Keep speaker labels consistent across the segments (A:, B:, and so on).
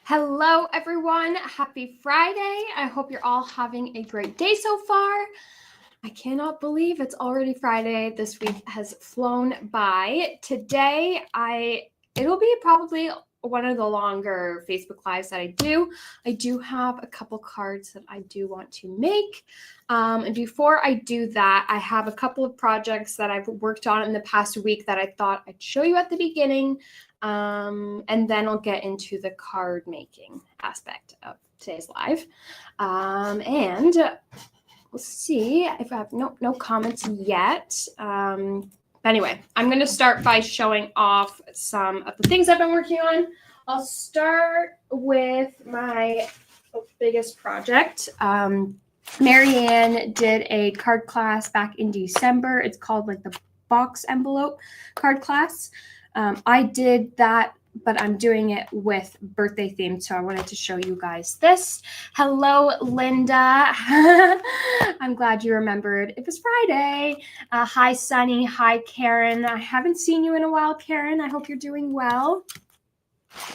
A: Hello, everyone. Happy Friday. I hope you're all having a great day so far. I cannot believe it's already Friday. This week has flown by. Today, it'll be probably one of the longer Facebook Lives that I do. I do have a couple cards that I do want to make. And before I do that, I have a couple of projects that I've worked on in the past week that I thought I'd show you at the beginning. And then I'll get into the card making aspect of today's live. And we'll see if I have no comments yet. Anyway, I'm going to start by showing off some of the things I've been working on. I'll start with my biggest project. Marianne did a card class back in December. It's called like the box envelope card class. I did that, but I'm doing it with birthday themed, so I wanted to show you guys this. Hello, Linda. I'm glad you remembered. It was Friday. Hi, Sunny. Hi, Karen. I haven't seen you in a while, Karen. I hope you're doing well.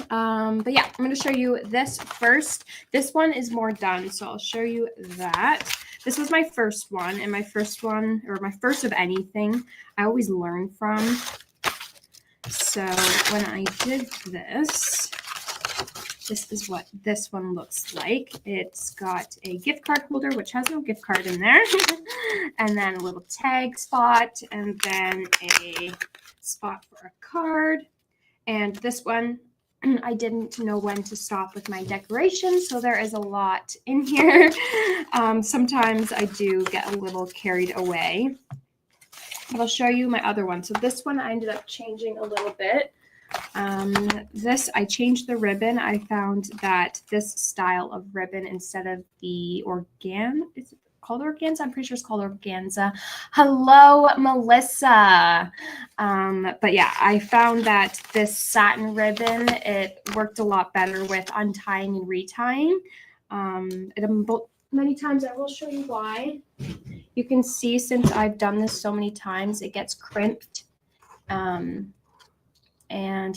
A: But yeah, I'm going to show you this first. This one is more done, so I'll show you that. This was my first one, and my first one, or my first of anything, I always learn from. So when I did this, this is what this one looks like. It's got a gift card holder, which has no gift card in there, and then a little tag spot, and then a spot for a card. And this one, I didn't know when to stop with my decorations, so there is a lot in here. Sometimes I do get a little carried away. But I'll show you my other one. So this one I ended up changing a little bit. This, I changed the ribbon. I found that this style of ribbon instead of the is it called organza? I'm pretty sure it's called organza. Hello, Melissa. But yeah, I found that this satin ribbon, it worked a lot better with untying and retying. Many times, I will show you why. You can see since I've done this so many times, it gets crimped. And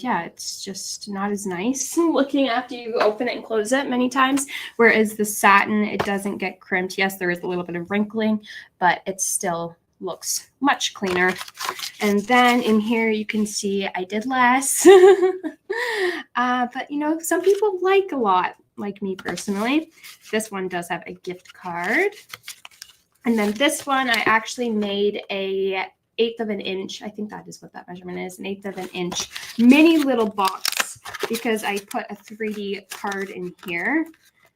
A: yeah, it's just not as nice looking after you open it and close it many times. Whereas the satin, it doesn't get crimped. Yes, there is a little bit of wrinkling, but it still looks much cleaner. And then in here, you can see I did less. But you know, some people like a lot. Like me personally. This one does have a gift card. And then this one, I actually made a 1/8 of an inch. I think that is what that measurement is, an 1/8 of an inch mini little box because I put a 3D card in here.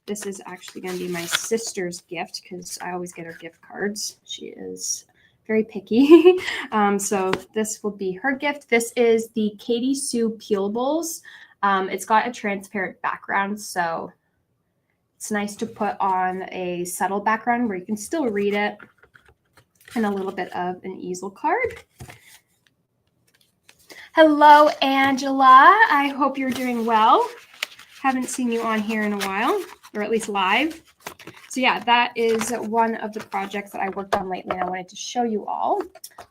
A: This is actually going to be my sister's gift because I always get her gift cards. She is very picky. So this will be her gift. This is the Katie Sue Peelables. It's got a transparent background, so it's nice to put on a subtle background where you can still read it, and a little bit of an easel card. Hello, Angela. I hope you're doing well. Haven't seen you on here in a while, or at least live. So yeah, that is one of the projects that I worked on lately, and I wanted to show you all.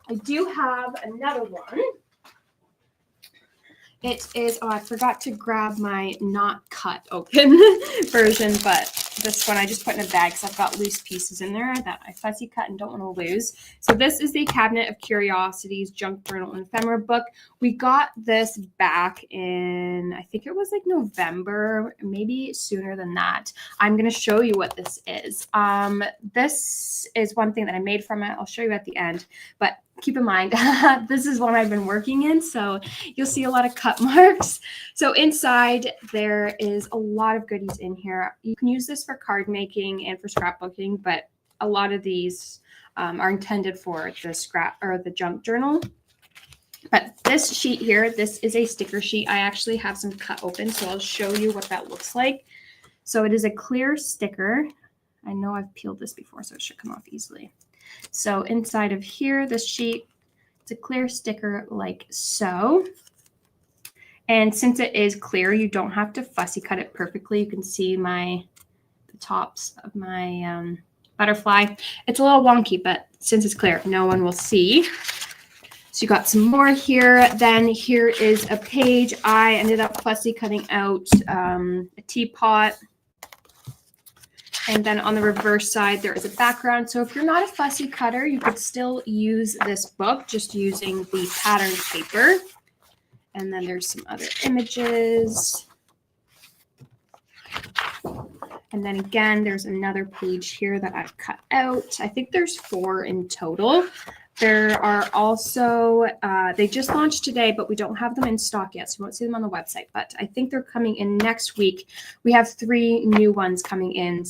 A: I do have another one. It is, oh, I forgot to grab my not cut open version, but this one I just put in a bag because I've got loose pieces in there that I fussy cut and don't want to lose. So this is the Cabinet of Curiosities Junk Journal and Ephemera book. We got this back in, I think it was like November, maybe sooner than that. I'm going to show you what this is. This is one thing that I made from it. I'll show you at the end, but keep in mind, this is one I've been working in, so you'll see a lot of cut marks. So inside, there is a lot of goodies in here. You can use this for card making and for scrapbooking, but a lot of these are intended for the scrap or the junk journal. But this sheet here, this is a sticker sheet. I actually have some cut open, so I'll show you what that looks like. So it is a clear sticker. I know I've peeled this before, so it should come off easily. So inside of here, this sheet, it's a clear sticker like so. And since it is clear, you don't have to fussy cut it perfectly. You can see the tops of my butterfly. It's a little wonky, but since it's clear, no one will see. So you got some more here. Then here is a page. I ended up fussy cutting out a teapot. And then on the reverse side, there is a background. So if you're not a fussy cutter, you could still use this book just using the patterned paper. And then there's some other images. And then again, there's another page here that I've cut out. I think there's 4 in total. There are also, they just launched today, but we don't have them in stock yet, so you won't see them on the website. But I think they're coming in next week. We have 3 new ones coming in.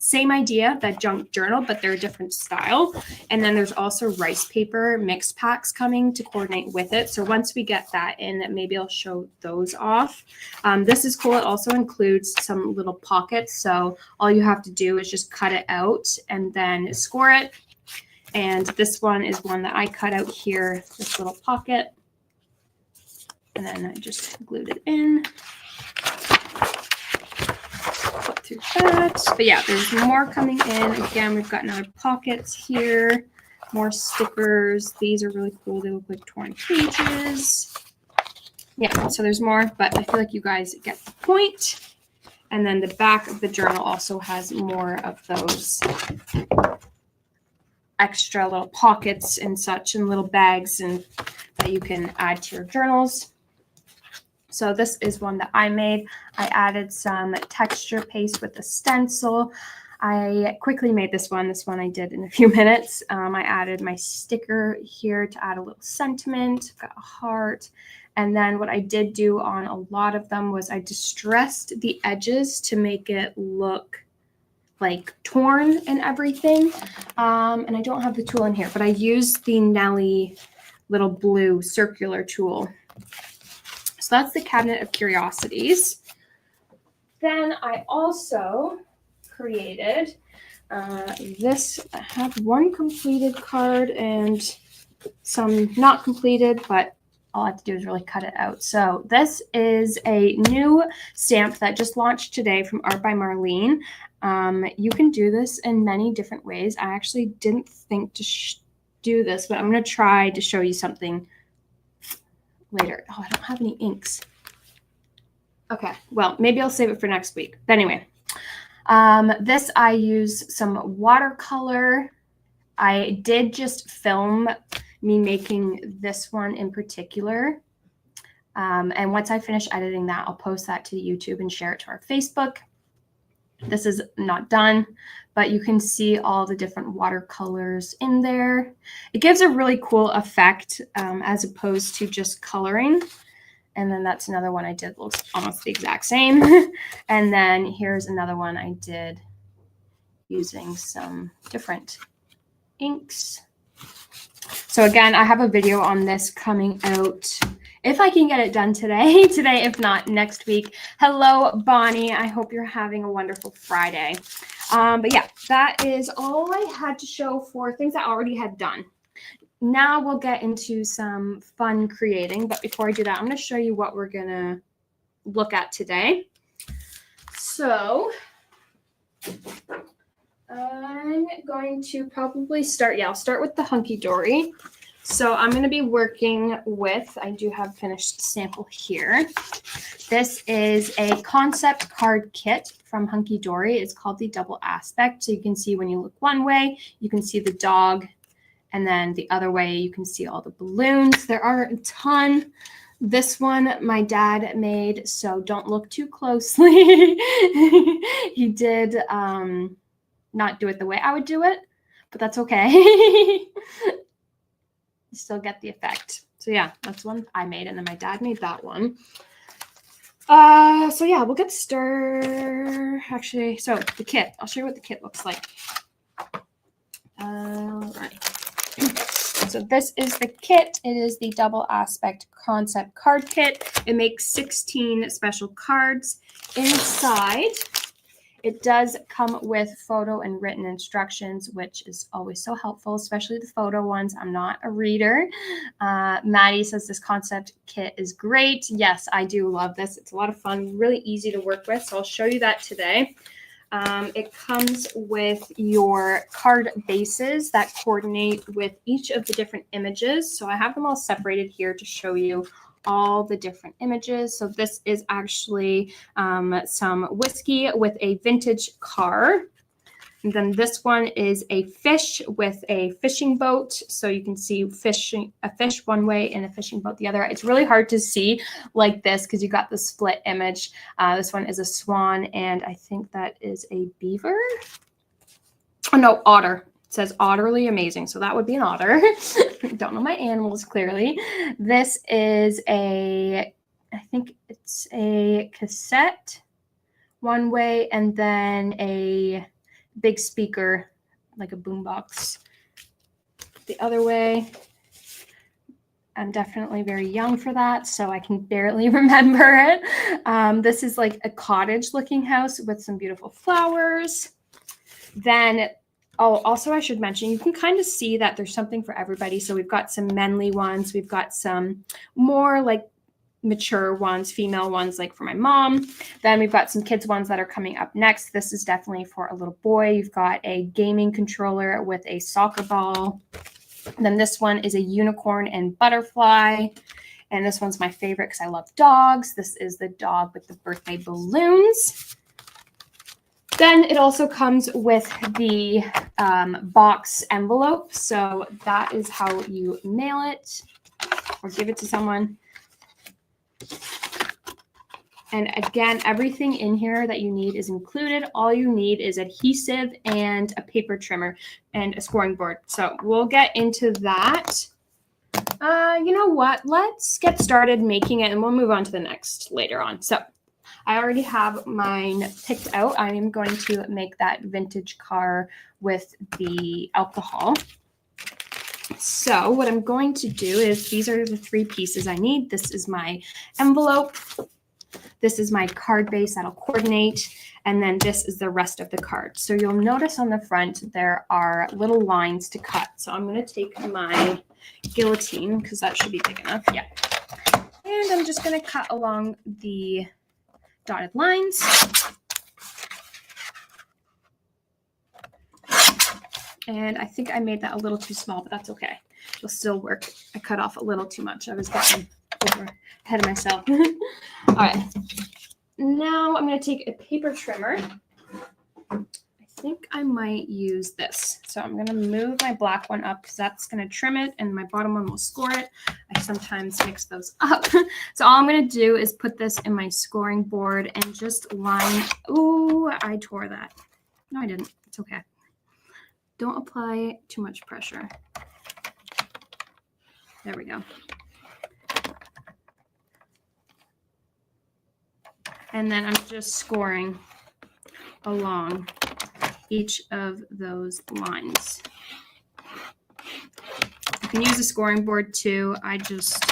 A: Same idea, that junk journal, but they're a different style. And then there's also rice paper mixed packs coming to coordinate with it. So once we get that in, maybe I'll show those off. This is cool. It also includes some little pockets. So all you have to do is just cut it out and then score it. And this one is one that I cut out here, this little pocket. And then I just glued it in. Put through that. But yeah, there's more coming in. Again, we've got another pockets here. More stickers. These are really cool. They look like torn pages. Yeah, so there's more, but I feel like you guys get the point. And then the back of the journal also has more of those extra little pockets and such and little bags and that you can add to your journals. So this is one that I made. I added some texture paste with a stencil. I quickly made this one. This one I did in a few minutes. I added my sticker here to add a little sentiment. Got a heart. And then what I did do on a lot of them was I distressed the edges to make it look like torn and everything. And I don't have the tool in here, but I used the Nelly little blue circular tool. So that's the Cabinet of Curiosities. Then I also created this. I have one completed card and some not completed, but all I have to do is really cut it out. So this is a new stamp that just launched today from Art by Marlene. You can do this in many different ways. I actually didn't think to do this, but I'm going to try to show you something later. Oh, I don't have any inks. Okay, well, maybe I'll save it for next week. But anyway, this I use some watercolor. I did just film me making this one in particular. And once I finish editing that, I'll post that to YouTube and share it to our Facebook. This is not done, but you can see all the different watercolors in there. It gives a really cool effect as opposed to just coloring. And then that's another one I did, looks almost the exact same. And then here's another one I did using some different inks. So again, I have a video on this coming out if I can get it done today. If not, next week. Hello, Bonnie. I hope you're having a wonderful Friday. But yeah, that is all I had to show for things I already had done. Now we'll get into some fun creating. But before I do that, I'm going to show you what we're going to look at today. So I'm going to probably start, I'll start with the Hunkydory. So I'm going to be working with, I do have finished sample here. This is a concept card kit from Hunkydory. It's called the Double Aspect. So you can see when you look one way, you can see the dog. And then the other way, you can see all the balloons. There are a ton. This one my dad made, so don't look too closely. He did not do it the way I would do it, but that's okay. You still get the effect. So yeah, that's one I made, and then my dad made that one. So yeah, we'll get started. Actually, so the kit. I'll show you what the kit looks like. All right. So this is the kit. It is the Double Aspect Concept Card Kit. It makes 16 special cards. Inside, it does come with photo and written instructions, which is always so helpful, especially the photo ones. I'm not a reader. Maddie says this concept kit is great. Yes, I do love this. It's a lot of fun, really easy to work with. So I'll show you that today. It comes with your card bases that coordinate with each of the different images. So I have them all separated here to show you all the different images. So this is actually some whiskey with a vintage car. And then this one is a fish with a fishing boat. So you can see a fish one way and a fishing boat the other. It's really hard to see like this because you got the split image. This one is a swan, and I think that is a beaver. Oh no, otter. It says otterly amazing. So that would be an otter. Don't know my animals clearly. This is I think it's a cassette one way, and then a big speaker, like a boombox, the other way. I'm definitely very young for that, so I can barely remember it. This is like a cottage looking house with some beautiful flowers. Then, oh, also I should mention, you can kind of see that there's something for everybody. So we've got some manly ones. We've got some more like mature ones, female ones, like for my mom. Then we've got some kids ones that are coming up next. This is definitely for a little boy. You've got a gaming controller with a soccer ball. And then this one is a unicorn and butterfly. And this one's my favorite because I love dogs. This is the dog with the birthday balloons. Then it also comes with the box envelope. So that is how you mail it or give it to someone. And again, everything in here that you need is included. All you need is adhesive and a paper trimmer and a scoring board. So we'll get into that. You know what? Let's get started making it and we'll move on to the next later on. So I already have mine picked out. I am going to make that vintage car with the alcohol. So what I'm going to do is, these are the 3 pieces I need. This is my envelope. This is my card base that'll coordinate. And then this is the rest of the card. So you'll notice on the front, there are little lines to cut. So I'm going to take my guillotine because that should be big enough. Yeah. And I'm just going to cut along the dotted lines. And I think I made that a little too small, but that's okay. It'll still work. I cut off a little too much. I was getting ahead of myself. All right. Now I'm going to take a paper trimmer. I think I might use this. So I'm going to move my black one up because that's going to trim it and my bottom one will score it. I sometimes mix those up. So all I'm going to do is put this in my scoring board and just line. Ooh, I tore that. No, I didn't. It's okay. Don't apply too much pressure. There we go. And then I'm just scoring along each of those lines. You can use a scoring board too. I just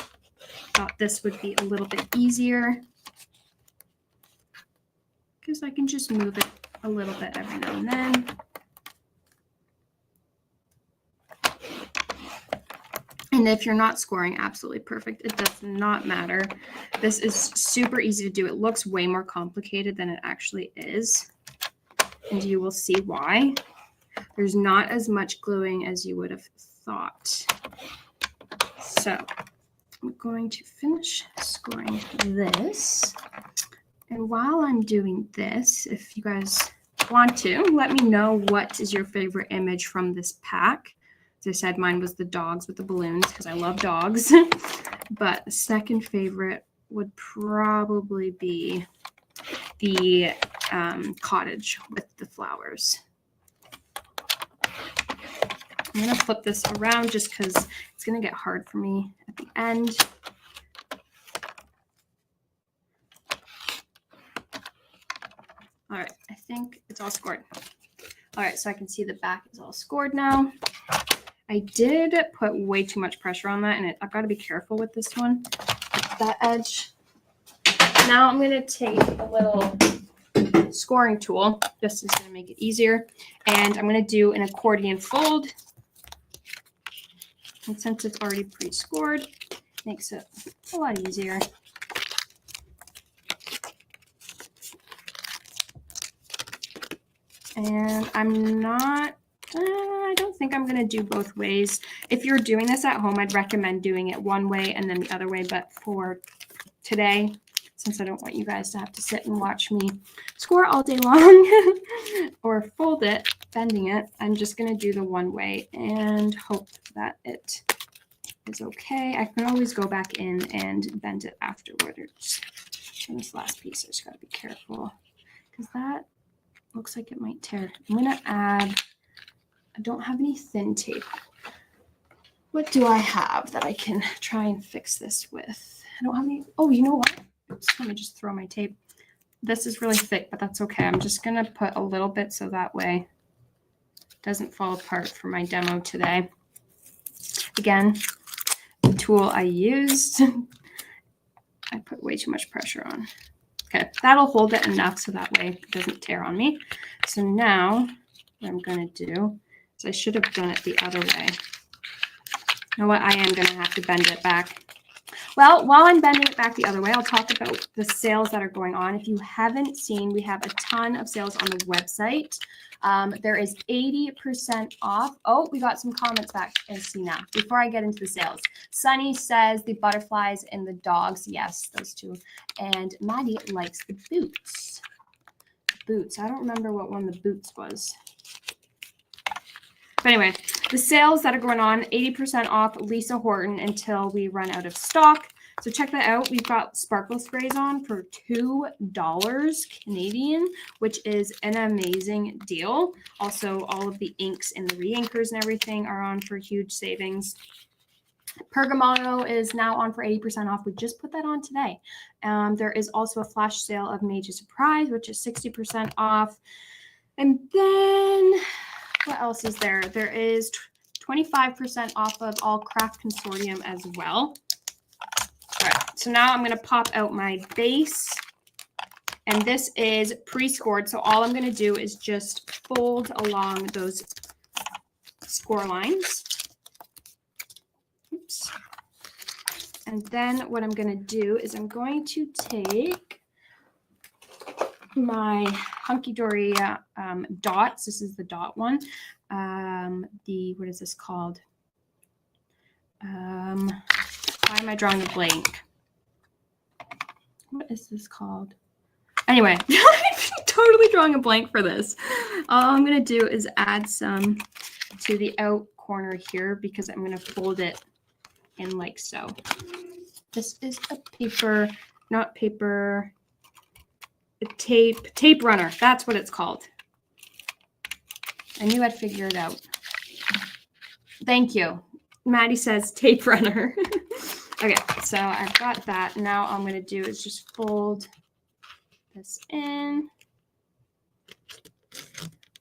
A: thought this would be a little bit easier because I can just move it a little bit every now and then. And if you're not scoring absolutely perfect, it does not matter. This is super easy to do. It looks way more complicated than it actually is. And you will see why. There's not as much gluing as you would have thought. So I'm going to finish scoring this. And while I'm doing this, if you guys want to, let me know what is your favorite image from this pack. As I said, mine was the dogs with the balloons because I love dogs. But the second favorite would probably be the cottage with the flowers. I'm going to flip this around just because it's going to get hard for me at the end. All right, I think it's all scored. All right, so I can see the back is all scored now. I did put way too much pressure on that, and I've got to be careful with this one, that edge. Now I'm going to take a little scoring tool. This is going to make it easier. And I'm going to do an accordion fold. And since it's already pre-scored, it makes it a lot easier. And I don't think I'm going to do both ways. If you're doing this at home, I'd recommend doing it one way and then the other way. But for today, since I don't want you guys to have to sit and watch me score all day long or fold it, bending it, I'm just going to do the one way and hope that it is okay. I can always go back in and bend it afterwards. And this last piece, I just got to be careful because that looks like it might tear. I'm going to add, I don't have any thin tape. What do I have that I can try and fix this with? I don't have any. Oh, you know what? Oops, let me just throw my tape. This is really thick, but that's okay. I'm just going to put a little bit so that way it doesn't fall apart for my demo today. Again, the tool I used, I put way too much pressure on. Okay, that'll hold it enough so that way it doesn't tear on me. So now what I'm going to do is I should have done it the other way. You know what? I am going to have to bend it back. Well, while I'm bending it back the other way, I'll talk about the sales that are going on. If you haven't seen, we have a ton of sales on the website. There is 80% off. Oh, we got some comments back. I see now. Before I get into the sales, Sunny says the butterflies and the dogs. Yes, those two. And Maddie likes the boots. Boots. I don't remember what one the boots was. But anyway, the sales that are going on, 80% off Lisa Horton until we run out of stock. So check that out. We've got sparkle sprays on for $2 Canadian, which is an amazing deal. Also, all of the inks and the re-inkers and everything are on for huge savings. Pergamano is now on for 80% off. We just put that on today. There is also a flash sale of Major Surprise, which is 60% off. And then what else is there? There is 25% off of all Craft Consortium as well. All right, so now I'm going to pop out my base. And this is pre-scored. So all I'm going to do is just fold along those score lines. Oops. And then what I'm going to do is I'm going to take my Hunkydory dots. This is the dot one. What is this called? Why am I drawing a blank? What is this called? Anyway, I'm totally drawing a blank for this. All I'm going to do is add some to the out corner here because I'm going to fold it in like so. This is a paper, not paper, a tape runner. That's what it's called. I knew I'd figure it out. Thank you. Maddie says tape runner. Okay, so I've got that. Now all I'm going to do is just fold this in.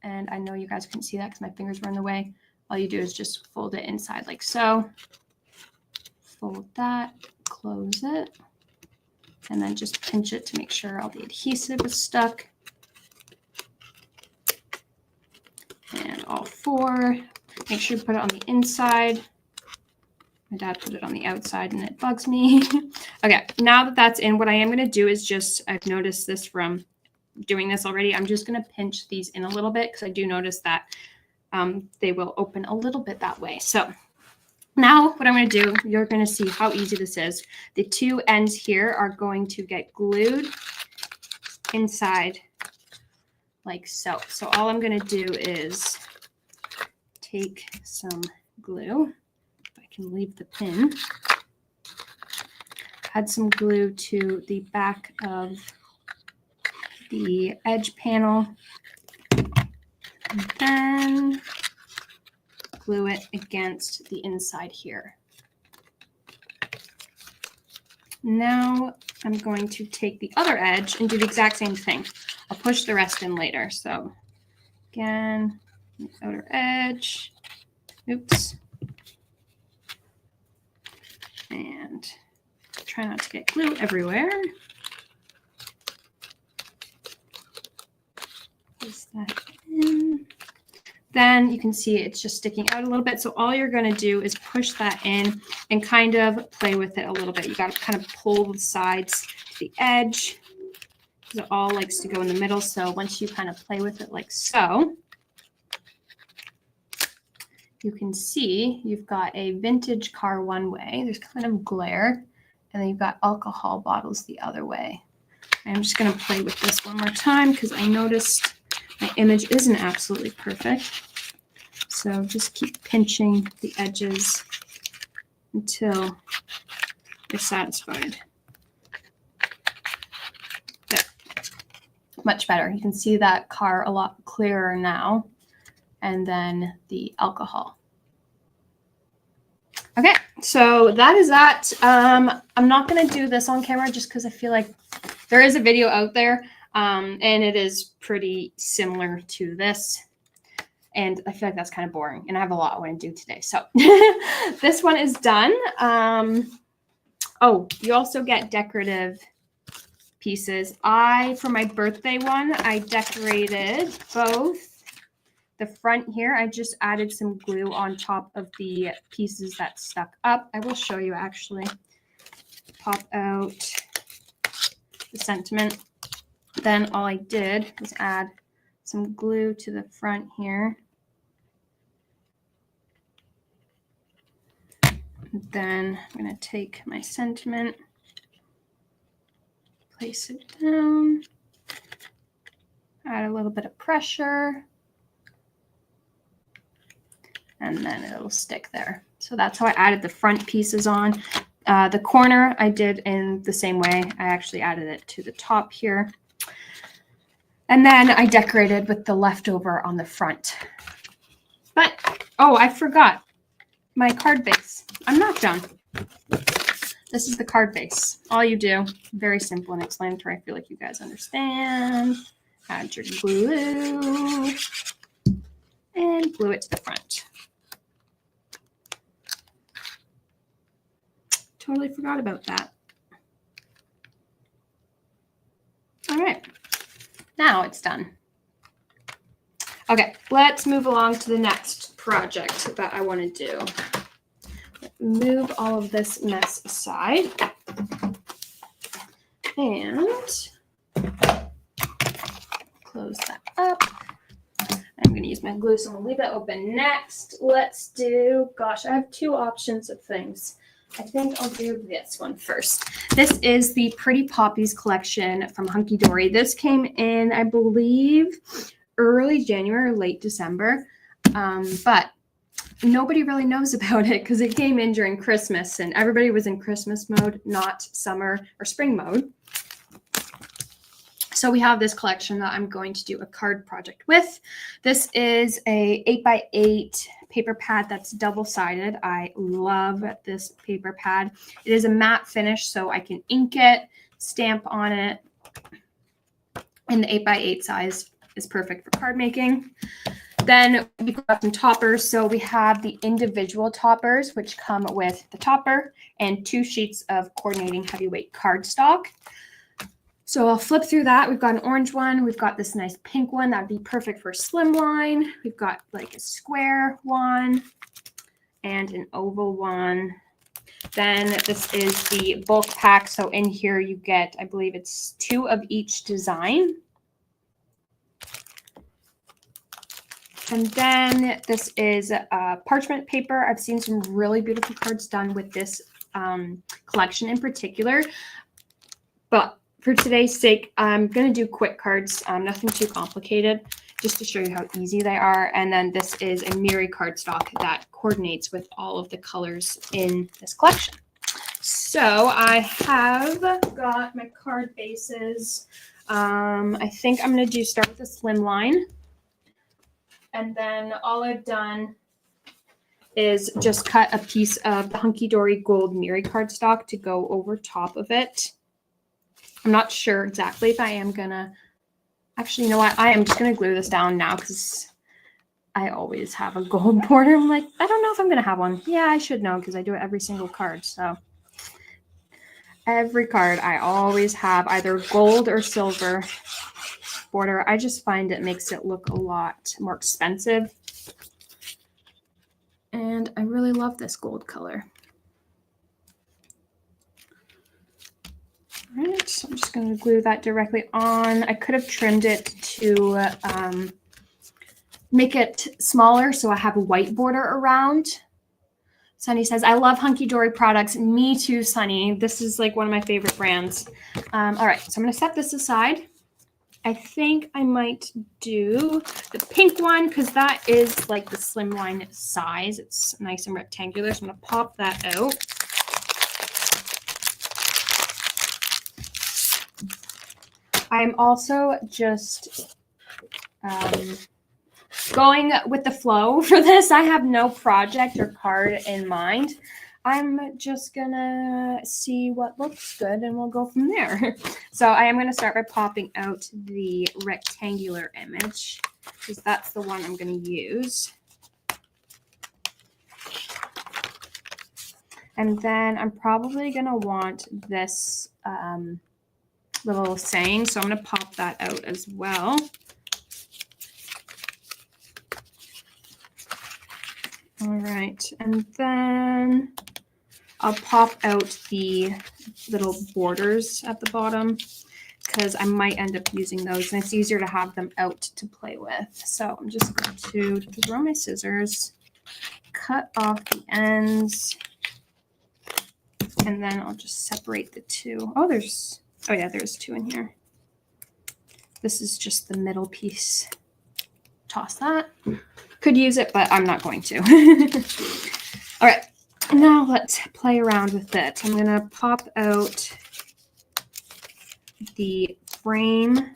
A: And I know you guys couldn't see that because my fingers were in the way. All you do is just fold it inside like so. Fold that, close it, and then just pinch it to make sure all the adhesive is stuck. And all four. Make sure you put it on the inside. My dad put it on the outside and it bugs me. Okay, now that that's in, what I am going to do is just, I've noticed this from doing this already. I'm just going to pinch these in a little bit because I do notice that they will open a little bit that way. So now what I'm going to do, you're going to see how easy this is. The two ends here are going to get glued inside like so. So all I'm going to do is take some glue. If I can leave the pin. Add some glue to the back of the edge panel. And then glue it against the inside here. Now I'm going to take the other edge and do the exact same thing. I'll push the rest in later. So again, the outer edge. Oops. And try not to get glue everywhere. Place that in. Then you can see it's just sticking out a little bit. So all you're going to do is push that in and kind of play with it a little bit. You got to kind of pull the sides to the edge because it all likes to go in the middle. So once you kind of play with it like so, you can see you've got a vintage car one way. There's kind of glare. And then you've got alcohol bottles the other way. I'm just going to play with this one more time because I noticed my image isn't absolutely perfect. So just keep pinching the edges until you're satisfied. There. Much better. You can see that car a lot clearer now. And then the alcohol. Okay, so that is that. I'm not going to do this on camera just because I feel like there is a video out there, and it is pretty similar to this. And I feel like that's kind of boring, and I have a lot I want to do today. So this one is done. Oh, you also get decorative pieces. For my birthday one, I decorated both. The front here, I just added some glue on top of the pieces that stuck up. I will show you actually. Pop out the sentiment. Then all I did was add some glue to the front here. Then I'm going to take my sentiment, place it down, add a little bit of pressure, and then it'll stick there. So that's how I added the front pieces on. The corner I did in the same way. I actually added it to the top here. And then I decorated with the leftover on the front. But, oh, I forgot my card base. I'm not done. This is the card base. All you do, very simple and explanatory. I feel like you guys understand. Add your glue and glue it to the front. Totally forgot about that. All right, now it's done. Okay, let's move along to the next project that I want to do. Move all of this mess aside. And close that up. I'm going to use my glue, so I'm going to leave that open. Next, let's do, gosh, I have two options of things. I think I'll do this one first. This is the Pretty Poppies Collection from Hunkydory. This came in, I believe, early January, late December. But nobody really knows about it because it came in during Christmas and everybody was in Christmas mode, not summer or spring mode. So we have this collection that I'm going to do a card project with. This is a 8x8 paper pad that's double-sided. I love this paper pad. It is a matte finish, so I can ink it, stamp on it, and the 8x8 size is perfect for card making. Then we've got some toppers. So we have the individual toppers, which come with the topper and 2 sheets of coordinating heavyweight cardstock. So I'll flip through that. We've got an orange one. We've got this nice pink one. That'd be perfect for slimline. We've got like a square one and an oval one. Then this is the bulk pack. So in here you get, I believe it's 2 of each design. And then this is parchment paper. I've seen some really beautiful cards done with this collection in particular. But for today's sake, I'm going to do quick cards, nothing too complicated, just to show you how easy they are. And then this is a Miri cardstock that coordinates with all of the colors in this collection. So I have got my card bases. I think I'm going to start with a slimline. And then all I've done is just cut a piece of the Hunkydory Gold Miri cardstock to go over top of it. I'm not sure exactly if I am gonna, actually, you know what? I am just gonna glue this down now because I always have a gold border. I'm like, I don't know if I'm gonna have one. Yeah, I should know because I do it every single card. So every card, I always have either gold or silver border. I just find it makes it look a lot more expensive. And I really love this gold color. All right, so I'm just going to glue that directly on. I could have trimmed it to make it smaller so I have a white border around. Sunny says, I love Hunkydory products. Me too, Sunny. This is like one of my favorite brands. All right, so I'm going to set this aside. I think I might do the pink one because that is like the slimline size. It's nice and rectangular, so I'm going to pop that out. I'm also just going with the flow for this. I have no project or card in mind. I'm just gonna see what looks good and we'll go from there. So I am gonna start by popping out the rectangular image because that's the one I'm gonna use. And then I'm probably gonna want this little saying, so I'm gonna pop that out as well. All right, and then I'll pop out the little borders at the bottom because I might end up using those and it's easier to have them out to play with. So I'm just going to throw my scissors, cut off the ends, and then I'll just separate the two. Oh yeah, there's two in here. This is just the middle piece. Toss that. Could use it, but I'm not going to. All right, now let's play around with it. I'm going to pop out the frame.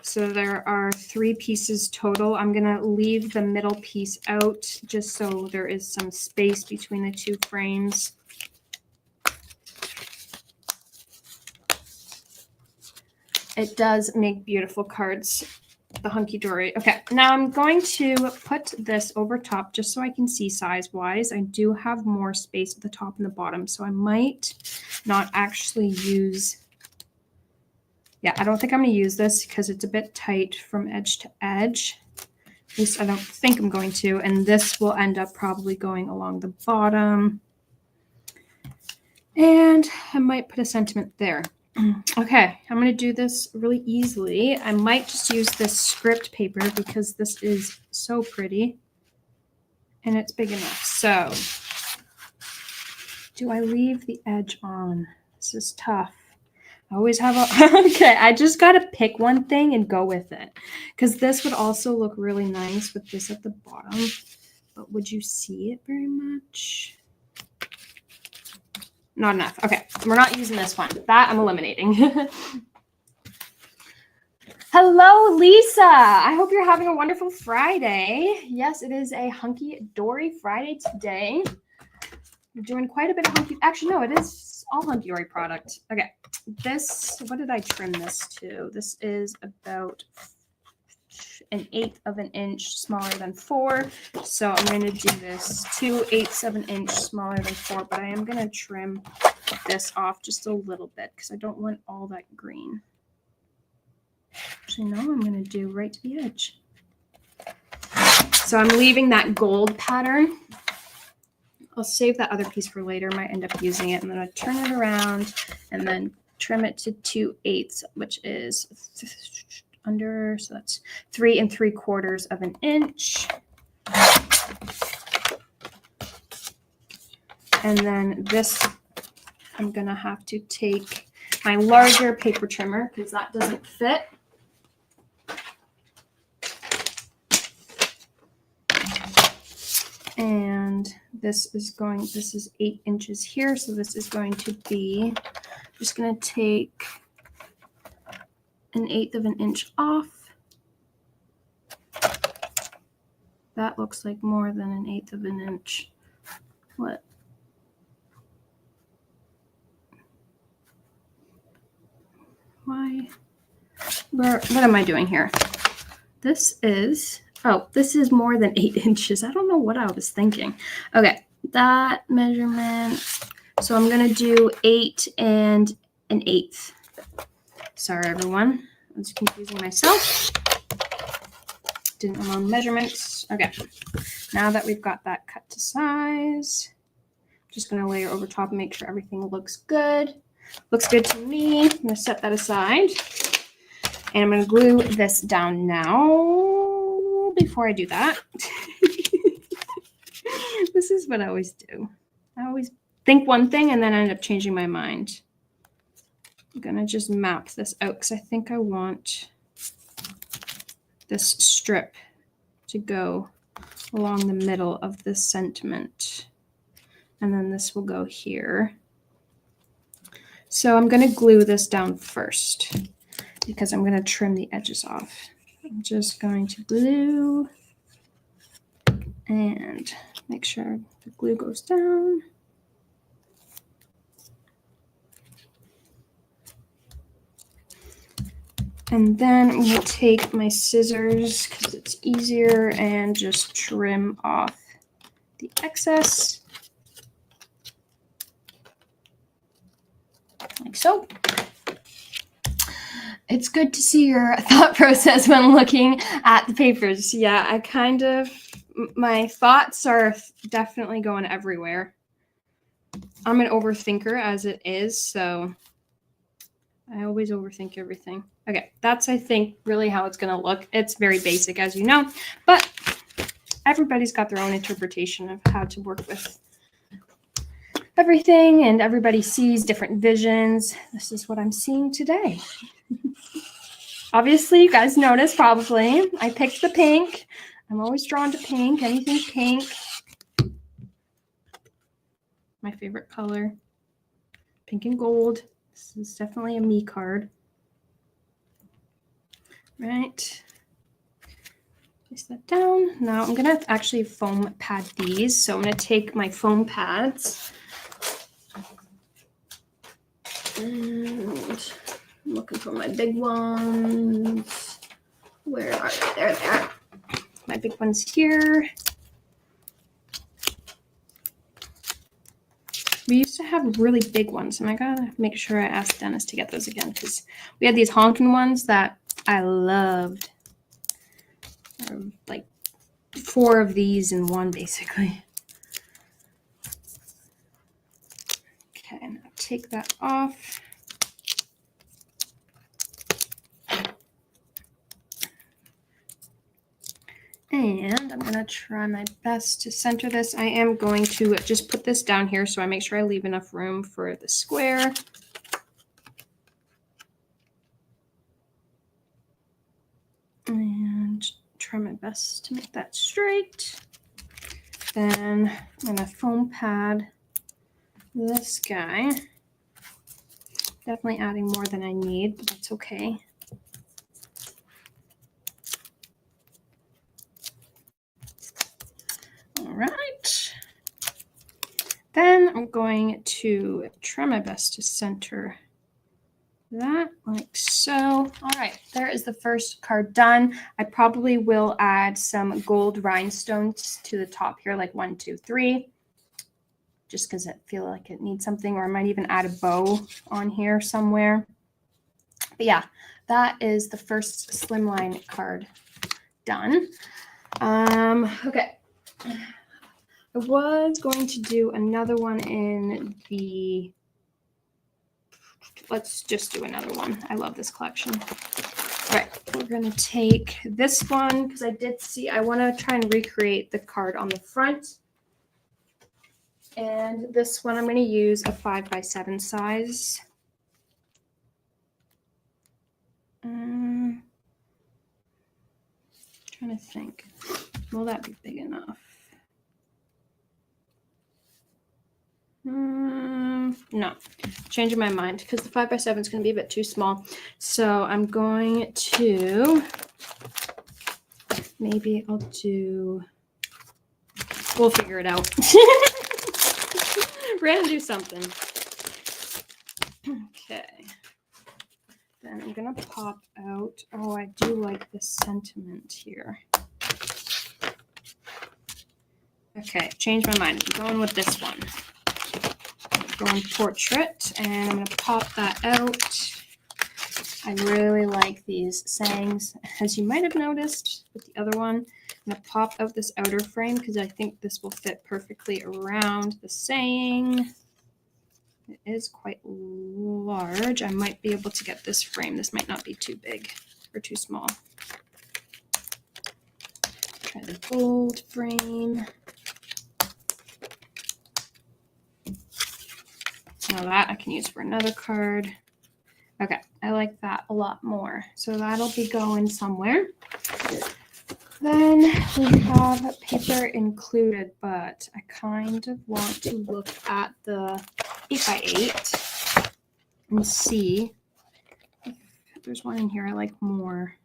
A: So there are 3 pieces total. I'm going to leave the middle piece out just so there is some space between the 2 frames. It does make beautiful cards. The Hunkydory. Okay, now I'm going to put this over top just so I can see size-wise. I do have more space at the top and the bottom, so I might not actually use... Yeah, I don't think I'm going to use this because it's a bit tight from edge to edge. At least I don't think I'm going to, and this will end up probably going along the bottom. And I might put a sentiment there. Okay, I'm going to do this really easily. I might just use this script paper because this is so pretty and it's big enough. So, do I leave the edge on? This is tough. I always have a... Okay, I just got to pick one thing and go with it because this would also look really nice with this at the bottom. But would you see it very much? Not enough. Okay, we're not using this one. That I'm eliminating. Hello, Lisa. I hope you're having a wonderful Friday. Yes, it is a Hunkydory Friday today. We're doing quite a bit of Actually, no, it is all Hunkydory product. Okay, this, what did I trim this to? This is about 1/8 of an inch smaller than 4. So I'm going to do this 2/8 of an inch smaller than 4, but I am going to trim this off just a little bit because I don't want all that green. Actually, no, I'm going to do right to the edge. So I'm leaving that gold pattern. I'll save that other piece for later. Might end up using it. I'm going to turn it around and then trim it to 2/8, which is under, so that's 3 3/4 of an inch. And then this, I'm gonna have to take my larger paper trimmer because that doesn't fit. And this is 8 inches here, so this is going to be, just gonna take 1/8 of an inch off. That looks like more than 1/8 of an inch. What? Why? What am I doing here? This is, oh, this is more than 8 inches. I don't know what I was thinking. Okay, that measurement. So I'm gonna do 8 1/8. Sorry, everyone. I was confusing myself. Didn't know measurements. Okay. Now that we've got that cut to size, I'm just going to layer over top and make sure everything looks good. Looks good to me. I'm going to set that aside. And I'm going to glue this down now. Before I do that, this is what I always do. I always think one thing and then I end up changing my mind. I'm going to just map this out because I think I want this strip to go along the middle of this sentiment. And then this will go here. So I'm going to glue this down first because I'm going to trim the edges off. I'm just going to glue and make sure the glue goes down. And then I'm going to take my scissors because it's easier and just trim off the excess. Like so. It's good to see your thought process when looking at the papers. Yeah, my thoughts are definitely going everywhere. I'm an overthinker as it is, so I always overthink everything. Okay, that's, I think, really how it's going to look. It's very basic, as you know, but everybody's got their own interpretation of how to work with everything, and everybody sees different visions. This is what I'm seeing today. Obviously, you guys noticed probably I picked the pink. I'm always drawn to pink, anything pink. My favorite color, pink and gold. This is definitely a me card. Right. Place that down. Now I'm going to actually foam pad these. So I'm going to take my foam pads. And I'm looking for my big ones. Where are they? There they are. My big ones here. We used to have really big ones, and I gotta make sure I ask Dennis to get those again because we had these honking ones that I loved. Like 4 of these in one, basically. Okay, now take that off. And I'm going to try my best to center this. I am going to just put this down here so I make sure I leave enough room for the square. And try my best to make that straight. Then I'm going to foam pad this guy. Definitely adding more than I need, but that's okay. All right. Then I'm going to try my best to center that like so. All right, there is the first card done. I probably will add some gold rhinestones to the top here, like 1, 2, 3, just because I feel like it needs something, or I might even add a bow on here somewhere. But yeah, that is the first slimline card done. Okay. I was going to do another one in the, let's just do another one. I love this collection. All right, we're going to take this one because I did see, I want to try and recreate the card on the front. And this one I'm going to use a 5x7 size. Trying to think, will that be big enough? No, changing my mind because the 5x7 is going to be a bit too small. So I'm going to, maybe I'll do, we'll figure it out. We're going to do something. Okay. Then I'm going to pop out, oh, I do like this sentiment here. Okay, changed my mind. I'm going with this one. Going portrait, and I'm going to pop that out. I really like these sayings, as you might have noticed with the other one. I'm going to pop out this outer frame because I think this will fit perfectly around the saying. It is quite large. I might be able to get this frame. This might not be too big or too small. Try the gold frame. Now that I can use for another card. Okay, I like that a lot more. So that'll be going somewhere. Then we have paper included, but I kind of want to look at the 8x8 and see if there's one in here I like more.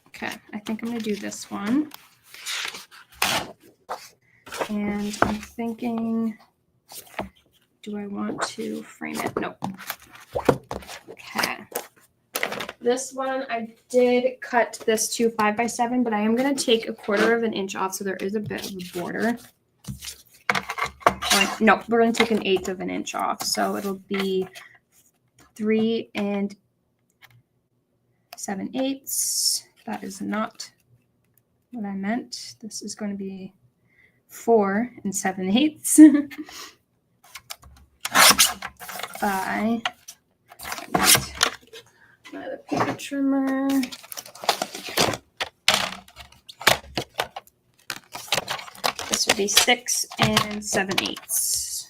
A: Okay, I think I'm going to do this one. And I'm thinking, do I want to frame it? Nope. Okay. This one, I did cut this to 5x7, but I am going to take 1/4 of an inch off, so there is a bit of a border. No, we're going to take 1/8 of an inch off, so it'll be 3 7/8. That is not what I meant. This is going to be 4 7/8 by another paper trimmer. This would be 6 7/8.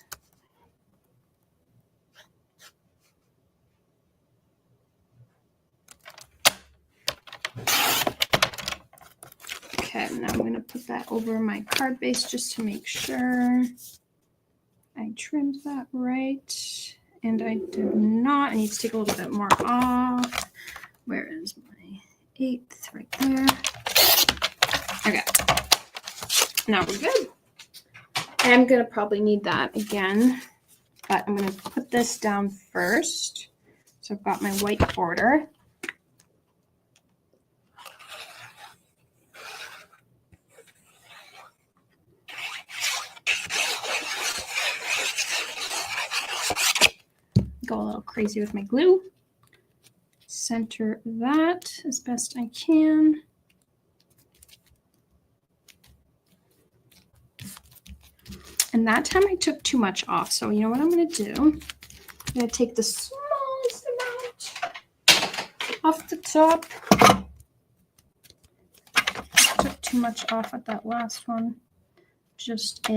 A: Okay, now I'm going to put that over my card base just to make sure I trimmed that right. And I did not. I need to take a little bit more off. Where is my 8th? Right there. Okay. Now we're good. I'm going to probably need that again, but I'm going to put this down first. So I've got my white border. Go a little crazy with my glue. Center that as best I can. And that time I took too much off. So you know what I'm going to do? I'm going to take the smallest amount off the top. I took too much off at that last one. Just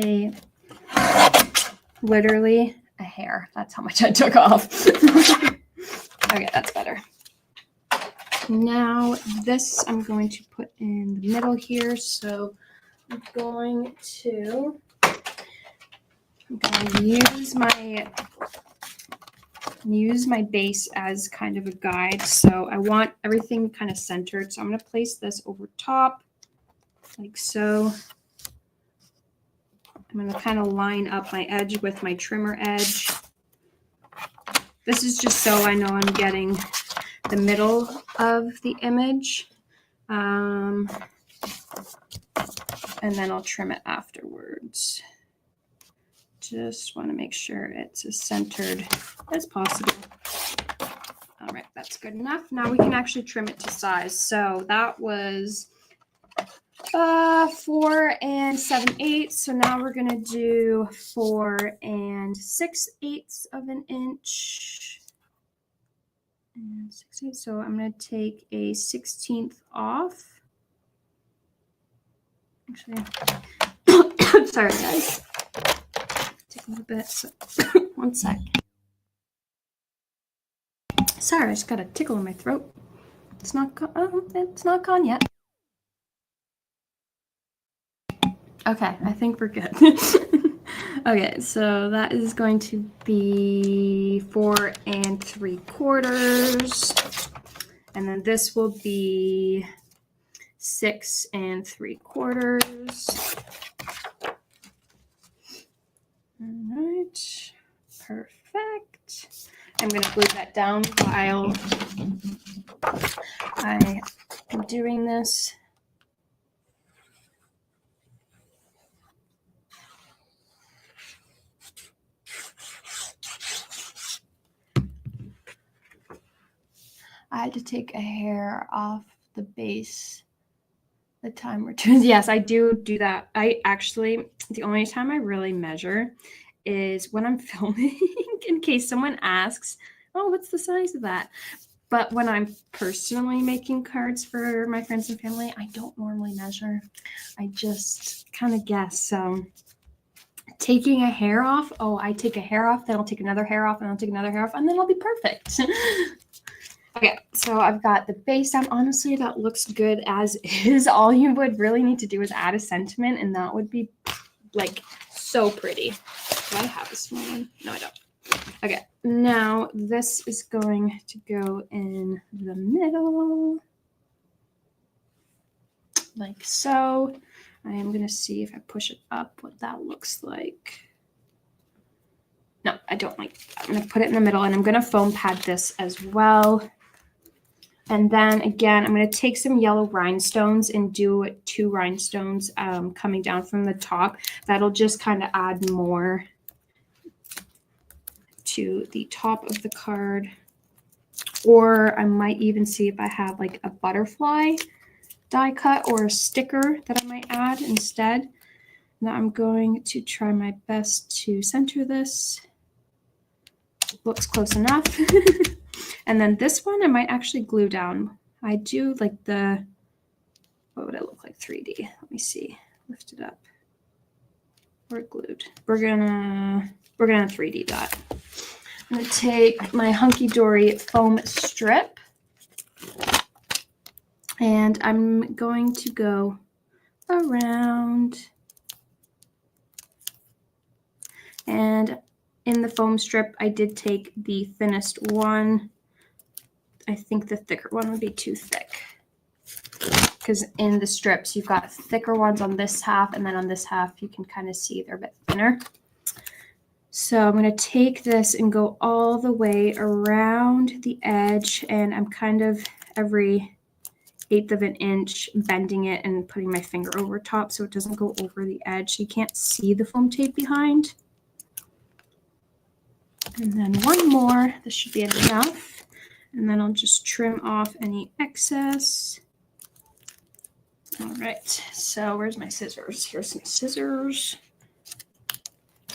A: literally a hair. That's how much I took off. Okay, that's better. Now this I'm going to put in the middle here. So I'm going to use my base as kind of a guide. So I want everything kind of centered. So I'm going to place this over top like so. I'm going to kind of line up my edge with my trimmer edge. This is just so I know I'm getting the middle of the image. And then I'll trim it afterwards. Just want to make sure it's as centered as possible. All right, that's good enough. Now we can actually trim it to size. So that was 4 7/8. So now we're going to do 4 6/8 of an inch. And 6/8. So I'm going to take a 16th off. Actually, sorry guys. Take a little bit. So, one sec. Sorry, I just got a tickle in my throat. It's not gone. Oh, it's not gone yet. Okay, I think we're good. Okay, so that is going to be 4 3/4, and then this will be 6 3/4. All right, perfect. I'm going to glue that down while I am doing this. I had to take a hair off the base the time we're doing. Yes, I do that. I actually, the only time I really measure is when I'm filming, in case someone asks, oh, what's the size of that? But when I'm personally making cards for my friends and family, I don't normally measure. I just kind of guess. So taking a hair off, oh, I take a hair off, then I'll take another hair off, and I'll take another hair off, and then I'll be perfect. Okay, so I've got the base down. Honestly, that looks good as is. All you would really need to do is add a sentiment, and that would be like so pretty. Do I have a small one? No, I don't. Okay, now this is going to go in the middle, like so. I am going to see if I push it up what that looks like. No, I don't like that. I'm going to put it in the middle, and I'm going to foam pad this as well. And then again, I'm going to take some yellow rhinestones and do 2 rhinestones coming down from the top. That'll just kind of add more to the top of the card. Or I might even see if I have like a butterfly die cut or a sticker that I might add instead. Now I'm going to try my best to center this. Looks close enough. And then this one I might actually glue down. I do like the, what would it look like 3D? Let me see. Lift it up. We're glued. We're gonna 3D that. I'm gonna take my Hunkydory foam strip, and I'm going to go around, and in the foam strip I did take the thinnest one. I think the thicker one would be too thick, because in the strips you've got thicker ones on this half, and then on this half you can kind of see they're a bit thinner. So I'm going to take this and go all the way around the edge, and I'm kind of every 1/8 of an inch bending it and putting my finger over top so it doesn't go over the edge. You can't see the foam tape behind. And then one more. This should be enough. And then I'll just trim off any excess. All right, so where's my scissors? Here's my scissors.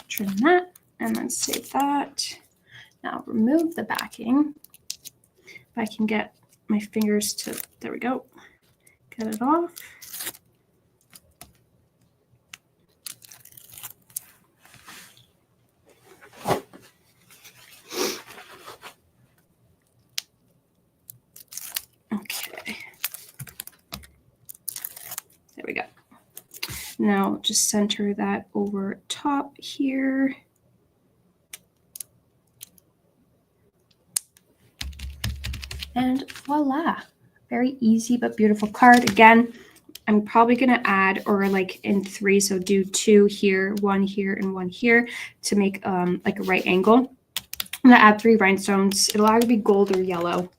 A: Trim that. And then save that. Now remove the backing. If I can get my fingers to, there we go. Get it off. Okay. There we go. Now just center that over top here. And voila, very easy but beautiful card. Again, I'm probably going to add, or like in 3, so do 2 here, 1 here, and 1 here to make like a right angle. I'm going to add 3 rhinestones. It'll either be gold or yellow.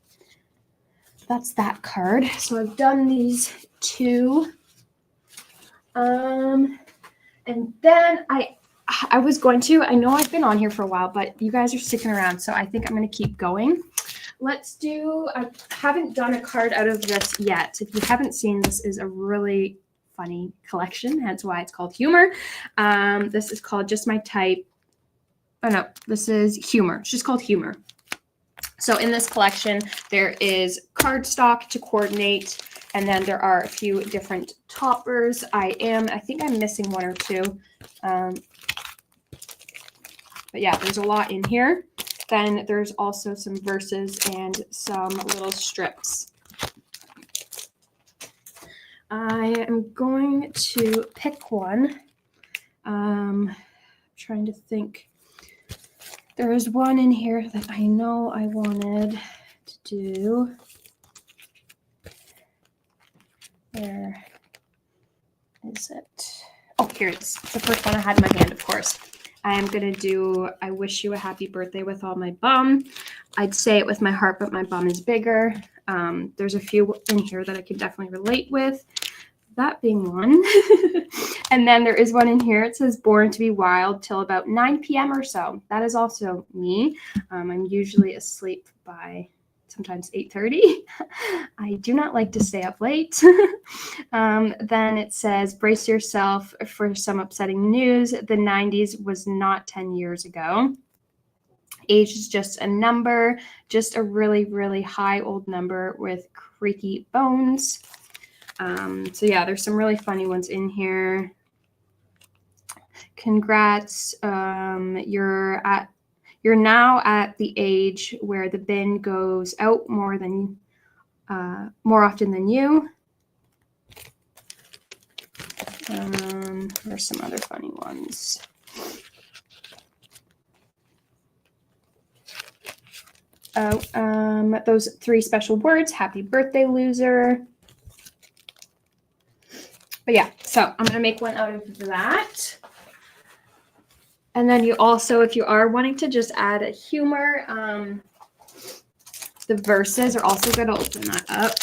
A: That's that card. So I've done these 2. And then I was going to, I know I've been on here for a while, but you guys are sticking around, so I think I'm going to keep going. Let's do, I haven't done a card out of this yet. If you haven't seen, this is a really funny collection. That's why it's called Humour. This is called Just My Type. Oh no, this is Humour. It's just called Humour. So in this collection, there is cardstock to coordinate, and then there are a few different toppers. I think I'm missing 1 or 2. But yeah, there's a lot in here. Then there's also some verses and some little strips. I am going to pick one. Trying to think. There is one in here that I know I wanted to do. Where is it? Oh, here it is. The first one I had in my hand, of course. I am going to do I Wish You a Happy Birthday with all my bum. I'd say it with my heart, but my bum is bigger. There's a few in here that I can definitely relate with. That being one. And then there is one in here. It says Born to be Wild till about 9 p.m. or so. That is also me. I'm usually asleep by sometimes 8:30. I do not like to stay up late. Then it says, brace yourself for some upsetting news. The 90s was not 10 years ago. Age is just a number, just a really, really high old number with creaky bones. So yeah, there's some really funny ones in here. Congrats. You're now at the age where the bin goes out more often than you. There's some other funny ones. Those 3 special words. Happy birthday, loser. But yeah, so I'm gonna make one out of that. And then you also, if you are wanting to just add a humor, the verses are also going to open that up.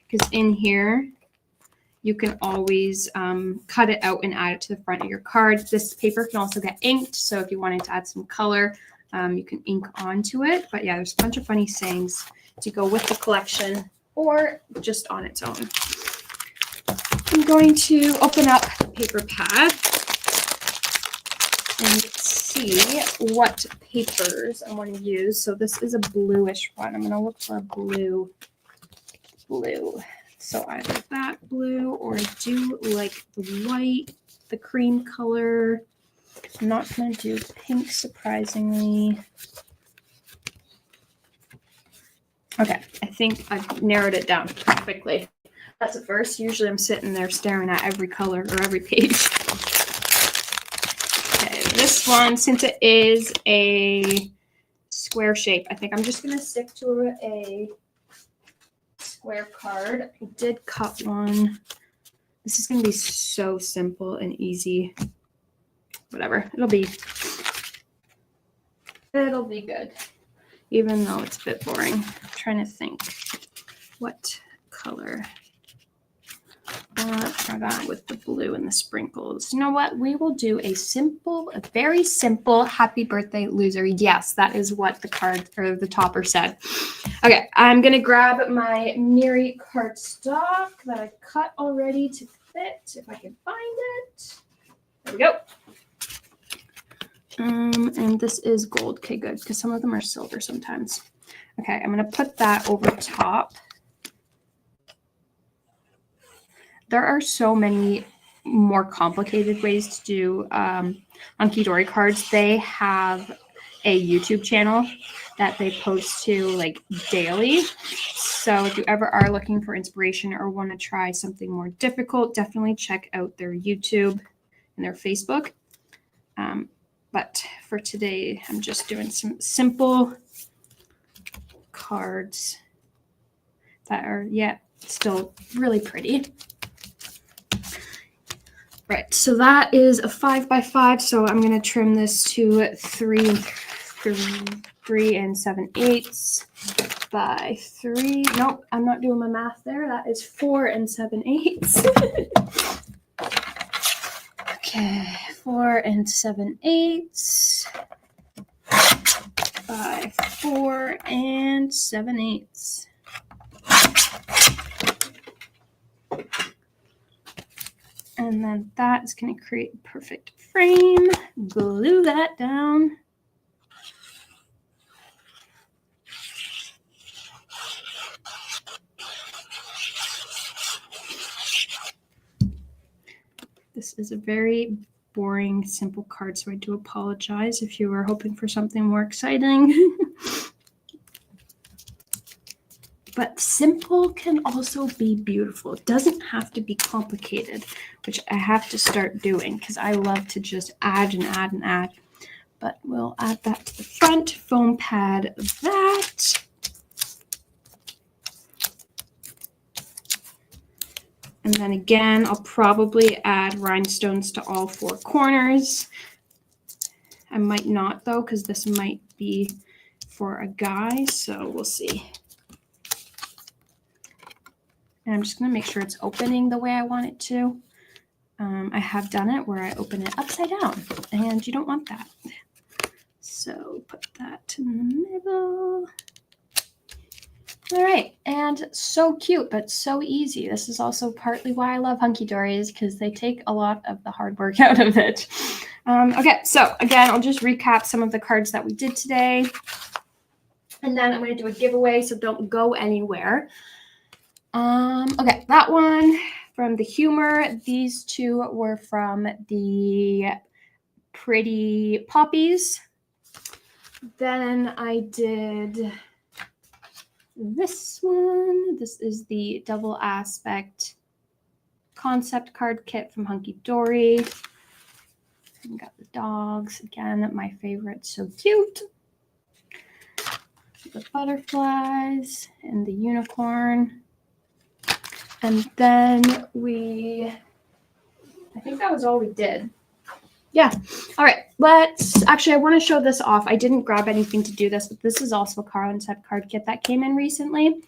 A: Because in here, you can always cut it out and add it to the front of your card. This paper can also get inked. So if you wanted to add some color, you can ink onto it. But yeah, there's a bunch of funny sayings to go with the collection or just on its own. I'm going to open up the paper pad and see what papers I want to use. So this is a bluish one. I'm going to look for a blue. So either that blue, or I do like the white, the cream color. I'm not going to do pink, surprisingly. Okay, I think I've narrowed it down quickly. That's a first. Usually I'm sitting there staring at every color or every page. Okay, this one, since it is a square shape, I think I'm just going to stick to a square card. I did cut one. This is going to be so simple and easy. Whatever. It'll be good. Even though it's a bit boring. I'm trying to think what color. Try that with the blue and the sprinkles. You know what? We will do a very simple happy birthday, loser. Yes, that is what the card or the topper said. Okay, I'm going to grab my Miri cardstock that I cut already to fit, if I can find it. There we go. And this is gold. Okay, good, because some of them are silver sometimes. Okay, I'm going to put that over top. There are so many more complicated ways to do Hunkydory cards. They have a YouTube channel that they post to like daily. So if you ever are looking for inspiration or want to try something more difficult, definitely check out their YouTube and their Facebook. But for today, I'm just doing some simple cards that are, still really pretty. Right, so that is a 5x5. So I'm going to trim this to 3 7/8 by 3. Nope, I'm not doing my math there. That is 4 7/8. Okay, 4 7/8 by 4 7/8. And then that is going to create a perfect frame. Glue that down. This is a very boring, simple card, so I do apologize if you were hoping for something more exciting. But simple can also be beautiful. It doesn't have to be complicated, which I have to start doing because I love to just add and add and add. But we'll add that to the front, foam pad that. And then again, I'll probably add rhinestones to all 4 corners. I might not though, because this might be for a guy, so we'll see. And I'm just going to make sure it's opening the way I want it to. I have done it where I open it upside down, and you don't want that. So put that in the middle. All right, and so cute, but so easy. This is also partly why I love Hunkydories, because they take a lot of the hard work out of it. Okay, so again, I'll just recap some of the cards that we did today. And then I'm going to do a giveaway, so don't go anywhere. Okay, that one from the Humour. These two were from the Pretty Poppies. Then I did this one. This is the double aspect concept card kit from Hunkydory. Got the dogs again, my favorite, so cute. The butterflies and the unicorn. And then I think that was all we did. Yeah. All right. I want to show this off. I didn't grab anything to do this, but this is also a concept card kit that came in recently.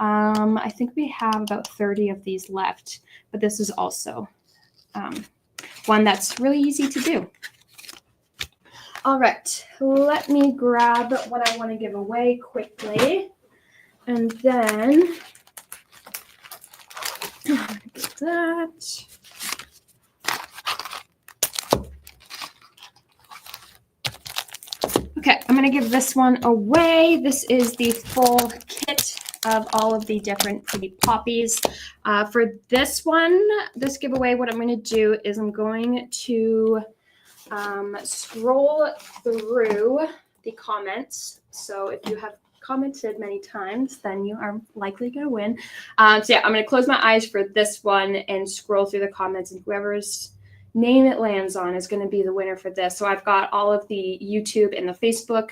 A: I think we have about 30 of these left, but this is also one that's really easy to do. All right, let me grab what I want to give away quickly. And then get that. Okay, I'm going to give this one away. This is the full kit of all of the different Pretty Poppies. For this one, this giveaway, what I'm going to do is I'm going to scroll through the comments. So if you have commented many times, then you are likely going to win. So yeah, I'm going to close my eyes for this one and scroll through the comments, and whoever's name it lands on is going to be the winner for this. So I've got all of the YouTube and the Facebook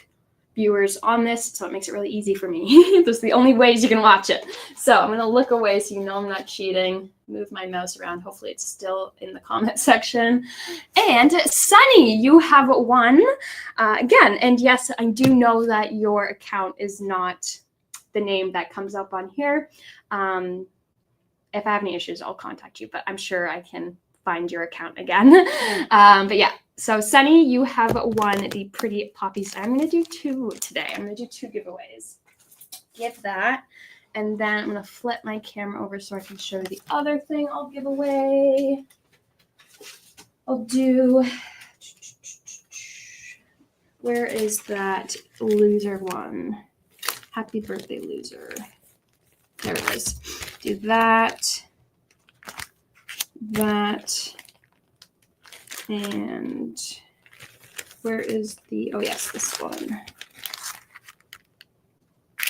A: viewers on this, so it makes it really easy for me. Those are the only ways you can watch it. So I'm going to look away so you know I'm not cheating. Move my mouse around. Hopefully it's still in the comment section. And Sunny, you have won again. And yes, I do know that your account is not the name that comes up on here. If I have any issues, I'll contact you, but I'm sure I can find your account again. But yeah, so Sunny, you have won the Pretty Poppies. I'm going to do two today. I'm going to do two giveaways. Get that. And then I'm going to flip my camera over so I can show you the other thing I'll give away. I'll do, where is that loser one? Happy birthday, loser. There it is. Do that. That, and where is the, oh yes, this one.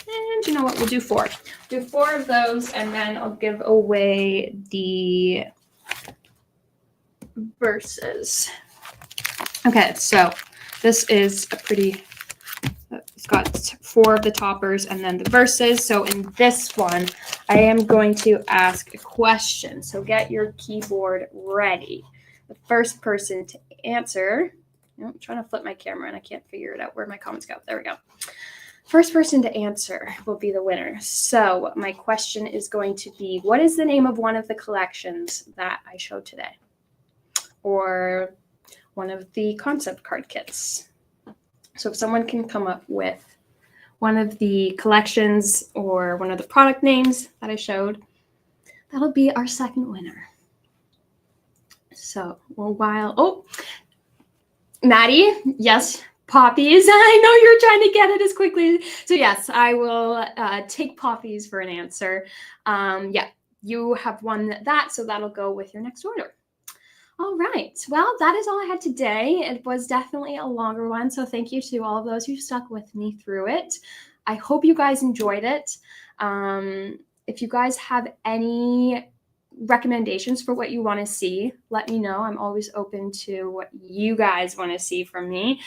A: And you know what, we'll do four. Do four of those, and then I'll give away the verses. Okay, so this is a pretty, it's got four of the toppers and then the verses. So in this one, I am going to ask a question. So get your keyboard ready. The first person to answer, I'm trying to flip my camera and I can't figure it out where my comments go. There we go. First person to answer will be the winner. So my question is going to be, what is the name of one of the collections that I showed today? Or one of the concept card kits. So if someone can come up with one of the collections or one of the product names that I showed, that'll be our second winner. So oh, Maddie, yes, poppies. I know you're trying to get it as quickly. So yes, I will take poppies for an answer. Yeah, you have won that, so that'll go with your next order. All right. Well, that is all I had today. It was definitely a longer one, so thank you to all of those who stuck with me through it. I hope you guys enjoyed it. If you guys have any recommendations for what you want to see, let me know. I'm always open to what you guys want to see from me.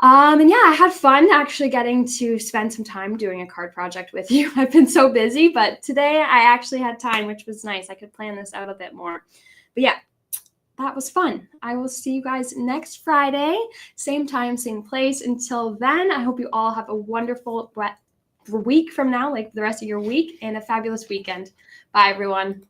A: And yeah, I had fun actually getting to spend some time doing a card project with you. I've been so busy, but today I actually had time, which was nice. I could plan this out a bit more. But yeah, that was fun. I will see you guys next Friday, same time, same place. Until then, I hope you all have a wonderful week from now, like the rest of your week, and a fabulous weekend. Bye, everyone.